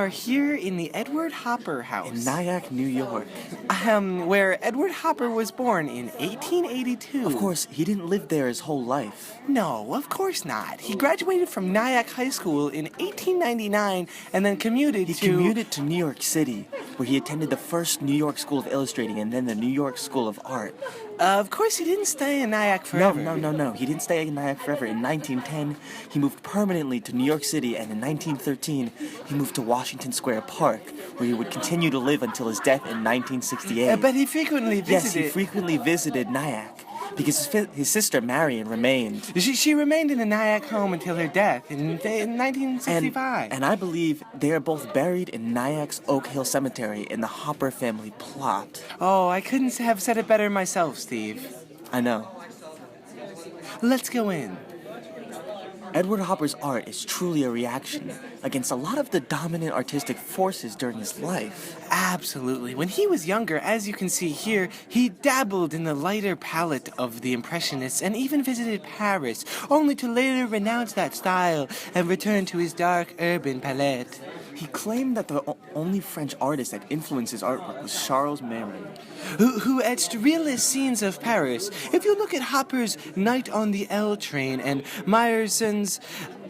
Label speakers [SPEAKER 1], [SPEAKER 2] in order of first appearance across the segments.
[SPEAKER 1] are here in the Edward Hopper House.
[SPEAKER 2] In Nyack, New York.
[SPEAKER 1] Where Edward Hopper was born in 1882.
[SPEAKER 2] Of course, he didn't live there his whole life.
[SPEAKER 1] No, of course not. He graduated from Nyack High School in 1899 and then commuted
[SPEAKER 2] to New York City, where he attended the first New York School of Illustrating and then the New York School of Art.
[SPEAKER 1] Of course, he didn't stay in Nyack forever.
[SPEAKER 2] No. He didn't stay in Nyack forever. In 1910, he moved permanently to New York City, and in 1913, he moved to Washington Square Park, where he would continue to live until his death in 1968.
[SPEAKER 1] But he frequently visited...
[SPEAKER 2] Yes, he frequently visited Nyack, because his sister Marion remained.
[SPEAKER 1] She remained in the Nyack home until her death in 1965.
[SPEAKER 2] And I believe they are both buried in Nyack's Oak Hill Cemetery in the Hopper family plot.
[SPEAKER 1] Oh, I couldn't have said it better myself, Steve.
[SPEAKER 2] I know.
[SPEAKER 1] Let's go in.
[SPEAKER 2] Edward Hopper's art is truly a reaction against a lot of the dominant artistic forces during his life.
[SPEAKER 1] Absolutely. When he was younger, as you can see here, he dabbled in the lighter palette of the Impressionists and even visited Paris, only to later renounce that style and return to his dark urban palette.
[SPEAKER 2] He claimed that the only French artist that influenced his artwork was Charles Marin,
[SPEAKER 1] who etched realist scenes of Paris. If you look at Hopper's Night on the L Train and Meyerson's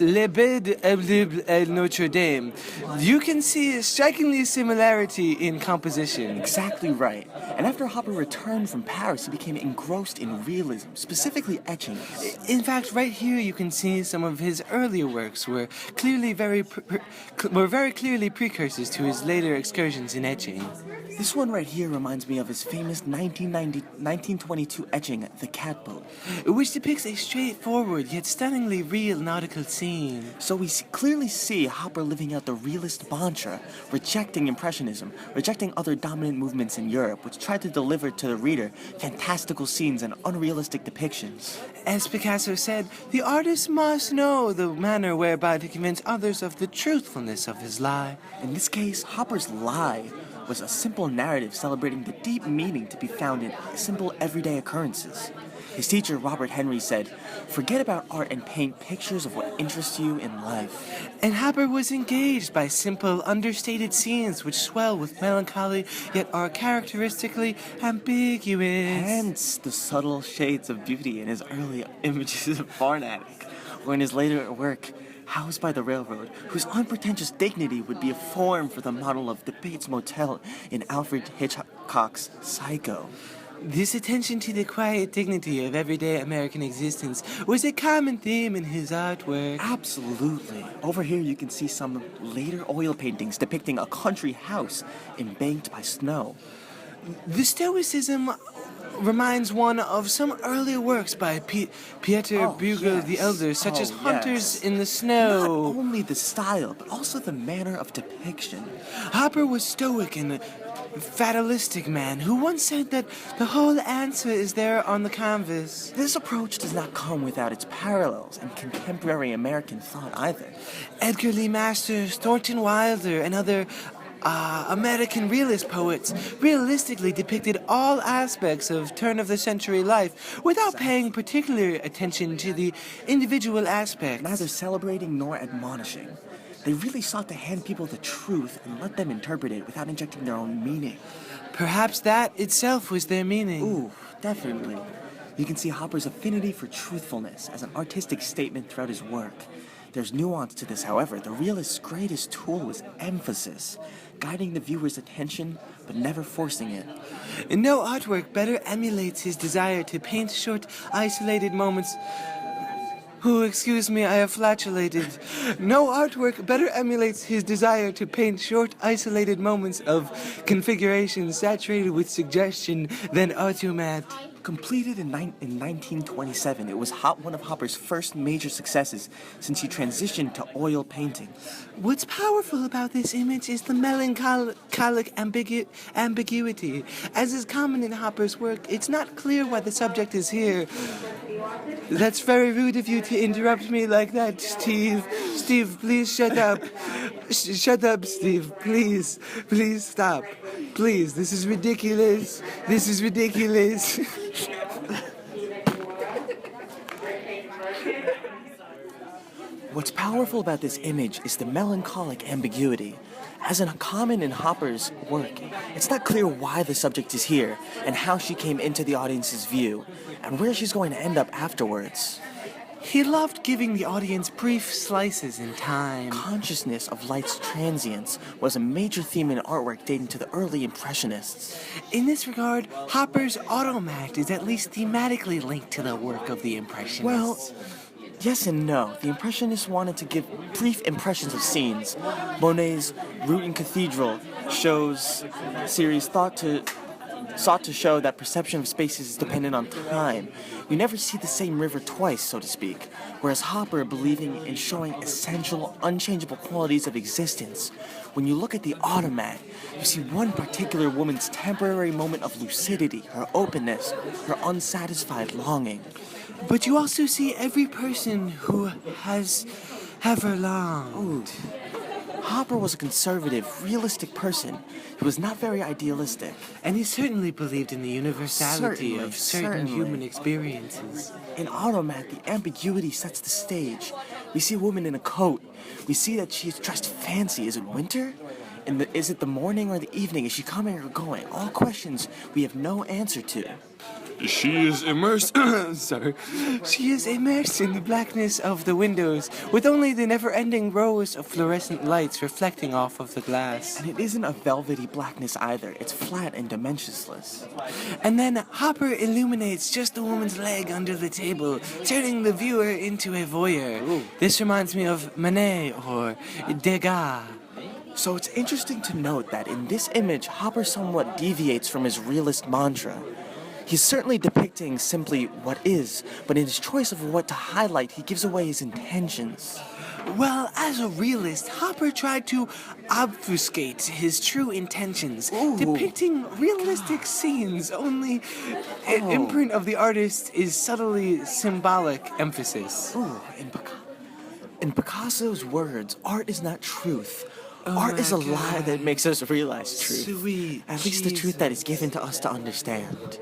[SPEAKER 1] Le Bed à Notre Dame, you can see a strikingly similarity in composition.
[SPEAKER 2] Exactly right. And after Hopper returned from Paris, he became engrossed in realism, specifically etchings.
[SPEAKER 1] In fact, right here you can see some of his earlier works were very clearly precursors to his later excursions in etching.
[SPEAKER 2] This one right here reminds me of his famous 1922 etching, The Catboat,
[SPEAKER 1] which depicts a straightforward yet stunningly real nautical scene.
[SPEAKER 2] So we clearly see Hopper living out the realist mantra, rejecting Impressionism, rejecting other dominant movements in Europe, which tried to deliver to the reader fantastical scenes and unrealistic depictions.
[SPEAKER 1] As Picasso said, the artist must know the manner whereby to convince others of the truthfulness of his lie.
[SPEAKER 2] In this case, Hopper's lie was a simple narrative celebrating the deep meaning to be found in simple everyday occurrences. His teacher, Robert Henry, said, "Forget about art and paint pictures of what interests you in life."
[SPEAKER 1] And Hopper was engaged by simple, understated scenes which swell with melancholy, yet are characteristically ambiguous.
[SPEAKER 2] Hence the subtle shades of beauty in his early images of Barn Attic, or in his later work, Housed by the Railroad, whose unpretentious dignity would be a form for the model of the Bates Motel in Alfred Hitchcock's Psycho.
[SPEAKER 1] This attention to the quiet dignity of everyday American existence was a common theme in his artwork.
[SPEAKER 2] Absolutely. Over here you can see some later oil paintings depicting a country house embanked by snow.
[SPEAKER 1] The Stoicism reminds one of some earlier works by Pieter Bruegel the Elder, such as Hunters in the Snow.
[SPEAKER 2] Not only the style, but also the manner of depiction.
[SPEAKER 1] Hopper was stoic and a fatalistic man who once said that the whole answer is there on the canvas.
[SPEAKER 2] This approach does not come without its parallels in contemporary American thought either.
[SPEAKER 1] Edgar Lee Masters, Thornton Wilder, and other American realist poets realistically depicted all aspects of turn-of-the-century life without paying particular attention to the individual aspects.
[SPEAKER 2] Neither celebrating nor admonishing. They really sought to hand people the truth and let them interpret it without injecting their own meaning.
[SPEAKER 1] Perhaps that itself was their meaning.
[SPEAKER 2] Ooh, definitely. You can see Hopper's affinity for truthfulness as an artistic statement throughout his work. There's nuance to this, however. The realist's greatest tool was emphasis, guiding the viewer's attention, but never forcing it.
[SPEAKER 1] No artwork better emulates his desire to paint short, isolated moments. Oh, excuse me, I have flatulated. No artwork better emulates his desire to paint short, isolated moments of configuration saturated with suggestion than Automat.
[SPEAKER 2] Completed in 1927, it was one of Hopper's first major successes since he transitioned to oil painting.
[SPEAKER 1] What's powerful about this image is the melancholic ambiguity. As is common in Hopper's work, it's not clear why the subject is here. That's very rude of you to interrupt me like that, Steve. Steve, please shut up. Shut up, Steve. Please. Please stop. Please, this is ridiculous. This is ridiculous.
[SPEAKER 2] What's powerful about this image is the melancholic ambiguity. As in common in Hopper's work, it's not clear why the subject is here and how she came into the audience's view and where she's going to end up afterwards.
[SPEAKER 1] He loved giving the audience brief slices in time.
[SPEAKER 2] Consciousness of light's transience was a major theme in artwork dating to the early Impressionists.
[SPEAKER 1] In this regard, Hopper's automat is at least thematically linked to the work of the Impressionists.
[SPEAKER 2] Well, yes and no. The Impressionists wanted to give brief impressions of scenes. Monet's Rouen Cathedral shows series sought to show that perception of spaces is dependent on time. You never see the same river twice, so to speak. Whereas Hopper believing in showing essential, unchangeable qualities of existence. When you look at the automat, you see one particular woman's temporary moment of lucidity, her openness, her unsatisfied longing.
[SPEAKER 1] But you also see every person who has ever longed.
[SPEAKER 2] Hopper was a conservative, realistic person who was not very idealistic.
[SPEAKER 1] And he certainly believed in the universality of certain
[SPEAKER 2] Certainly.
[SPEAKER 1] human experiences.
[SPEAKER 2] In Automat, the ambiguity sets the stage. We see a woman in a coat. We see that she's dressed fancy. Is it winter? Is it the morning or the evening? Is she coming or going? All questions we have no answer to.
[SPEAKER 1] She is immersed. She is immersed in the blackness of the windows, with only the never-ending rows of fluorescent lights reflecting off of the glass.
[SPEAKER 2] And it isn't a velvety blackness either. It's flat and dimensionless.
[SPEAKER 1] And then Hopper illuminates just the woman's leg under the table, turning the viewer into a voyeur.
[SPEAKER 2] Ooh.
[SPEAKER 1] This reminds me of Manet or Degas.
[SPEAKER 2] So it's interesting to note that in this image, Hopper somewhat deviates from his realist mantra. He's certainly depicting simply what is, but in his choice of what to highlight, he gives away his intentions.
[SPEAKER 1] Well, as a realist, Hopper tried to obfuscate his true intentions,
[SPEAKER 2] Ooh.
[SPEAKER 1] depicting realistic scenes, only an imprint of the artist is subtly symbolic emphasis.
[SPEAKER 2] Ooh, in Picasso's words, art is not truth.
[SPEAKER 1] Oh
[SPEAKER 2] Art is a
[SPEAKER 1] my
[SPEAKER 2] lie
[SPEAKER 1] God.
[SPEAKER 2] that makes us realize truth.
[SPEAKER 1] Sweet
[SPEAKER 2] At least the truth that is
[SPEAKER 1] Jesus.
[SPEAKER 2] given to us to understand.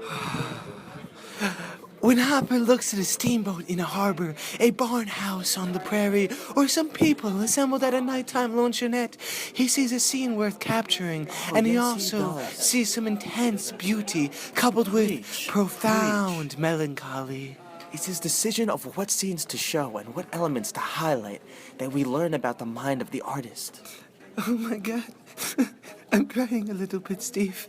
[SPEAKER 1] When Hopper looks at a steamboat in a harbor, a barn house on the prairie, or some people assembled at a nighttime luncheonette, he sees a scene worth capturing, and he
[SPEAKER 2] yes, he
[SPEAKER 1] also
[SPEAKER 2] does.
[SPEAKER 1] sees some intense beauty coupled with
[SPEAKER 2] Preach,
[SPEAKER 1] profound melancholy.
[SPEAKER 2] It's his decision of what scenes to show and what elements to highlight that we learn about the mind of the artist.
[SPEAKER 1] Oh my God, I'm crying a little bit, Steve.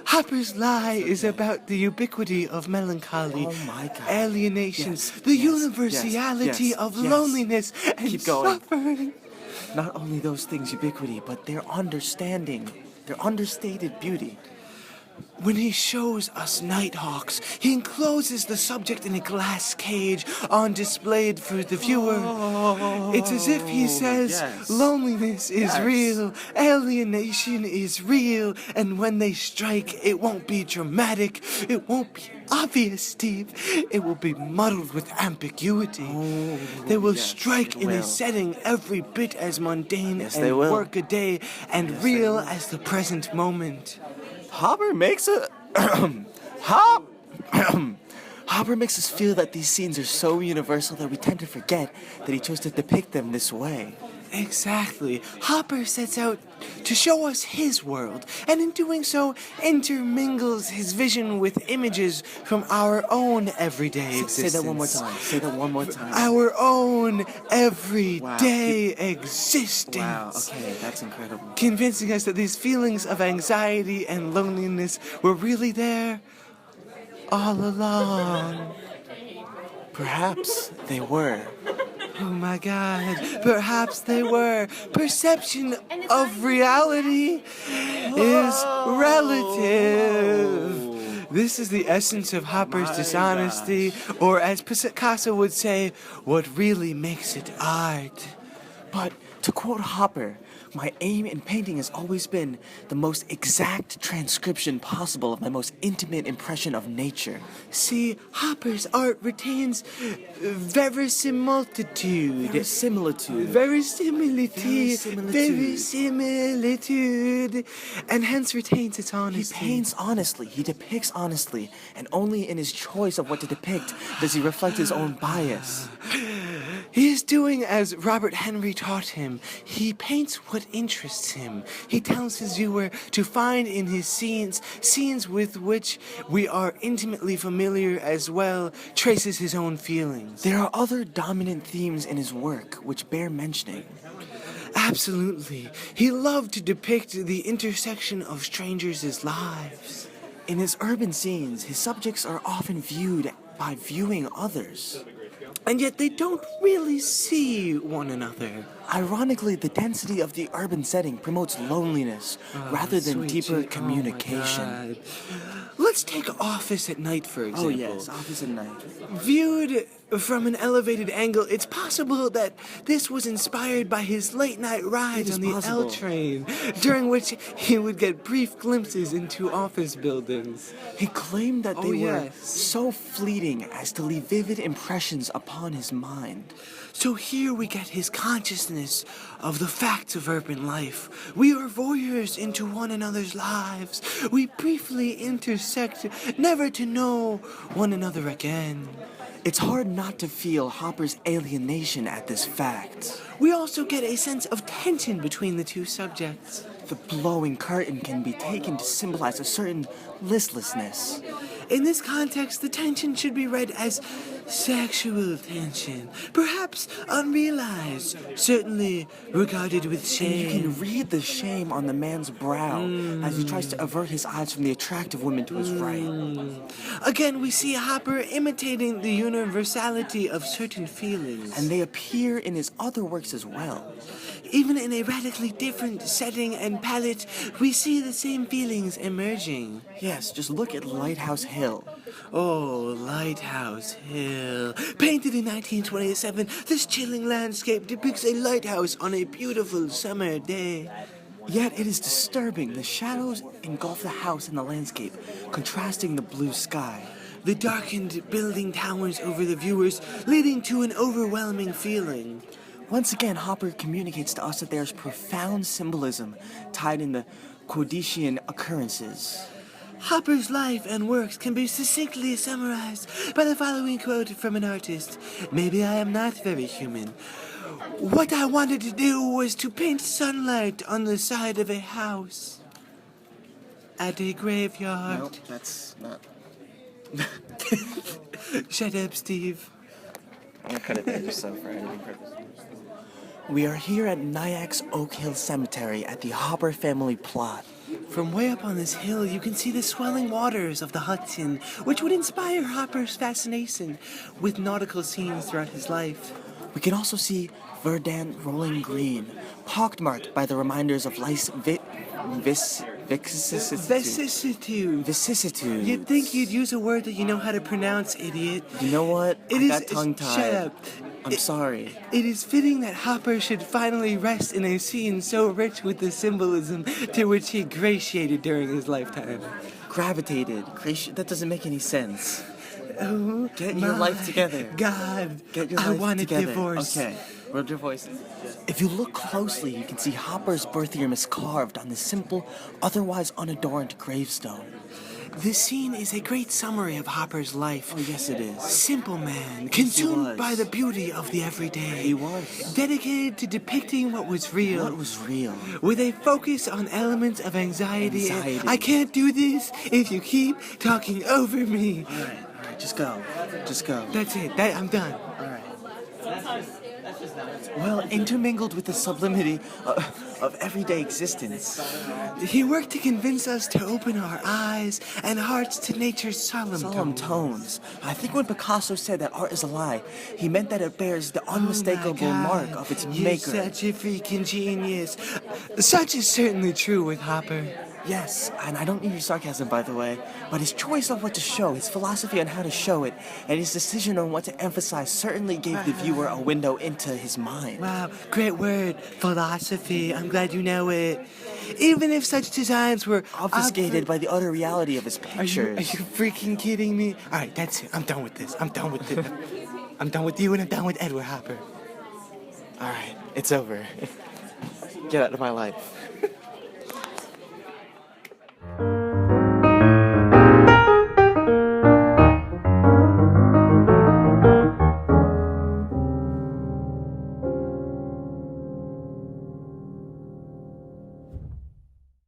[SPEAKER 1] Hopper's lie is about the ubiquity of melancholy,
[SPEAKER 2] Oh my God.
[SPEAKER 1] alienation,
[SPEAKER 2] Yes,
[SPEAKER 1] the
[SPEAKER 2] yes,
[SPEAKER 1] universality
[SPEAKER 2] yes,
[SPEAKER 1] of
[SPEAKER 2] yes.
[SPEAKER 1] loneliness and
[SPEAKER 2] Keep going.
[SPEAKER 1] suffering.
[SPEAKER 2] Not only those things ubiquity, but their understanding, their understated beauty.
[SPEAKER 1] When he shows us Nighthawks, he encloses the subject in a glass cage on display for the viewer. It's as if he says,
[SPEAKER 2] yes.
[SPEAKER 1] loneliness is
[SPEAKER 2] Yes.
[SPEAKER 1] real, alienation is real, and when they strike, it won't be dramatic, it won't be obvious, Steve. It will be muddled with ambiguity. They will
[SPEAKER 2] yes,
[SPEAKER 1] strike
[SPEAKER 2] it
[SPEAKER 1] in a
[SPEAKER 2] will.
[SPEAKER 1] setting every bit as mundane
[SPEAKER 2] Yes,
[SPEAKER 1] and
[SPEAKER 2] they will.
[SPEAKER 1] workaday and real as the present moment.
[SPEAKER 2] Hopper makes Hopper makes us feel that these scenes are so universal that we tend to forget that he chose to depict them this way.
[SPEAKER 1] Exactly. Hopper sets out to show us his world, and in doing so, intermingles his vision with images from our own everyday existence.
[SPEAKER 2] Say that one more time. Say that one more time.
[SPEAKER 1] Our own everyday existence.
[SPEAKER 2] Wow, okay, that's incredible.
[SPEAKER 1] Convincing us that these feelings of anxiety and loneliness were really there all along.
[SPEAKER 2] Perhaps they were.
[SPEAKER 1] Oh my God, perhaps they were. Perception of reality is relative. This is the essence of Hopper's
[SPEAKER 2] My
[SPEAKER 1] dishonesty, or as Picasso would say, what really makes it art.
[SPEAKER 2] But to quote Hopper, my aim in painting has always been the most exact transcription possible of my most intimate impression of nature.
[SPEAKER 1] See, Hopper's art retains verisimilitude.
[SPEAKER 2] Verisimilitude.
[SPEAKER 1] Verisimilitude, and hence retains its
[SPEAKER 2] He
[SPEAKER 1] honesty.
[SPEAKER 2] paints honestly, he depicts honestly, and only in his choice of what to depict does he reflect his own bias.
[SPEAKER 1] He is doing as Robert Henry taught him. He paints what interests him. He tells his viewer to find in his scenes with which we are intimately familiar, as well traces his own feelings.
[SPEAKER 2] There are other dominant themes in his work which bear mentioning.
[SPEAKER 1] Absolutely. He loved to depict the intersection of strangers' lives.
[SPEAKER 2] In his urban scenes, his subjects are often viewed by viewing others.
[SPEAKER 1] And yet they don't really see one another.
[SPEAKER 2] Ironically, the density of the urban setting promotes loneliness rather than
[SPEAKER 1] Sweet
[SPEAKER 2] deeper
[SPEAKER 1] Jesus. Oh, my
[SPEAKER 2] communication.
[SPEAKER 1] God. Let's take Office at Night, for example.
[SPEAKER 2] Oh yes, Office at Night.
[SPEAKER 1] Viewed from an elevated angle, it's possible that this was inspired by his late-night rides
[SPEAKER 2] It is
[SPEAKER 1] on the
[SPEAKER 2] possible.
[SPEAKER 1] L train, during which he would get brief glimpses into office buildings.
[SPEAKER 2] He claimed that they were
[SPEAKER 1] yes.
[SPEAKER 2] so fleeting as to leave vivid impressions upon his mind.
[SPEAKER 1] So here we get his consciousness of the facts of urban life. We are voyeurs into one another's lives. We briefly intersect, never to know one another again.
[SPEAKER 2] It's hard not to feel Hopper's alienation at this fact.
[SPEAKER 1] We also get a sense of tension between the two subjects.
[SPEAKER 2] The blowing curtain can be taken to symbolize a certain listlessness.
[SPEAKER 1] In this context, the tension should be read as sexual tension, perhaps unrealized, certainly regarded with
[SPEAKER 2] And you
[SPEAKER 1] shame.
[SPEAKER 2] can read the shame on the man's brow as he tries to avert his eyes from the attractive woman to his right.
[SPEAKER 1] Again, we see Hopper imitating the universality of certain feelings.
[SPEAKER 2] And they appear in his other works as well.
[SPEAKER 1] Even in a radically different setting and palette, we see the same feelings emerging.
[SPEAKER 2] Yes, just look at Lighthouse Hill.
[SPEAKER 1] Oh, Lighthouse Hill. Painted in 1927, this chilling landscape depicts a lighthouse on a beautiful summer day.
[SPEAKER 2] Yet it is disturbing. The shadows engulf the house and the landscape, contrasting the blue sky.
[SPEAKER 1] The darkened building towers over the viewers, leading to an overwhelming feeling.
[SPEAKER 2] Once again, Hopper communicates to us that there's profound symbolism tied in the Quodician occurrences.
[SPEAKER 1] Hopper's life and works can be succinctly summarized by the following quote from an artist. Maybe I am not very human. What I wanted to do was to paint sunlight on the side of a house. At a graveyard.
[SPEAKER 2] Nope, that's not.
[SPEAKER 1] Shut up, Steve.
[SPEAKER 2] I'm gonna cut it there just so for editing purposes. We are here at Nyack's Oak Hill Cemetery at the Hopper family plot.
[SPEAKER 1] From way up on this hill, you can see the swelling waters of the Hudson, which would inspire Hopper's fascination with nautical scenes throughout his life.
[SPEAKER 2] We can also see verdant rolling green, pockmarked by the reminders of life's vicissitudes.
[SPEAKER 1] Vicissitude. You'd think you'd use a word that you know how to pronounce, idiot.
[SPEAKER 2] You know what?
[SPEAKER 1] It
[SPEAKER 2] I
[SPEAKER 1] is-
[SPEAKER 2] got tongue-tied.
[SPEAKER 1] Shut up.
[SPEAKER 2] I'm sorry.
[SPEAKER 1] It is fitting that Hopper should finally rest in a scene so rich with the symbolism to which he gratiated during his lifetime.
[SPEAKER 2] Gravitated. That doesn't make any sense.
[SPEAKER 1] Oh,
[SPEAKER 2] Get your
[SPEAKER 1] my
[SPEAKER 2] life together.
[SPEAKER 1] God,
[SPEAKER 2] Get your
[SPEAKER 1] I
[SPEAKER 2] life
[SPEAKER 1] want
[SPEAKER 2] together.
[SPEAKER 1] a divorce.
[SPEAKER 2] Okay, rub your voices. If you look closely, you can see Hopper's birthyear is carved on the simple, otherwise unadorned gravestone.
[SPEAKER 1] This scene is a great summary of Hopper's life.
[SPEAKER 2] Oh, yes, it is.
[SPEAKER 1] Simple man,
[SPEAKER 2] he
[SPEAKER 1] consumed
[SPEAKER 2] was.
[SPEAKER 1] by the beauty of the everyday.
[SPEAKER 2] He was.
[SPEAKER 1] Dedicated to depicting what was real.
[SPEAKER 2] What was real?
[SPEAKER 1] With a focus on elements of anxiety.
[SPEAKER 2] Anxiety.
[SPEAKER 1] I can't do this if you keep talking over me.
[SPEAKER 2] All right, just go. Just go.
[SPEAKER 1] That's it. I'm done.
[SPEAKER 2] All right. Well, intermingled with the sublimity of everyday existence.
[SPEAKER 1] He worked to convince us to open our eyes and hearts to nature's
[SPEAKER 2] Solemn tones. I think when Picasso said that art is a lie, he meant that it bears the unmistakable
[SPEAKER 1] Oh my
[SPEAKER 2] mark
[SPEAKER 1] God.
[SPEAKER 2] of its
[SPEAKER 1] You're
[SPEAKER 2] maker.
[SPEAKER 1] such a freaking genius. Such is certainly true with Hopper.
[SPEAKER 2] Yes, and I don't mean your sarcasm, by the way, but his choice of what to show, his philosophy on how to show it, and his decision on what to emphasize certainly gave the viewer a window into his mind.
[SPEAKER 1] Wow, great word. Philosophy. I'm glad you know it. Even if such designs were
[SPEAKER 2] Obfuscated by the utter reality of his
[SPEAKER 1] Are you
[SPEAKER 2] pictures.
[SPEAKER 1] freaking kidding me? All right, that's it. I'm done with this. I'm done with it. I'm done with you and I'm done with Edward Hopper.
[SPEAKER 2] All right, it's over. Get out of my life.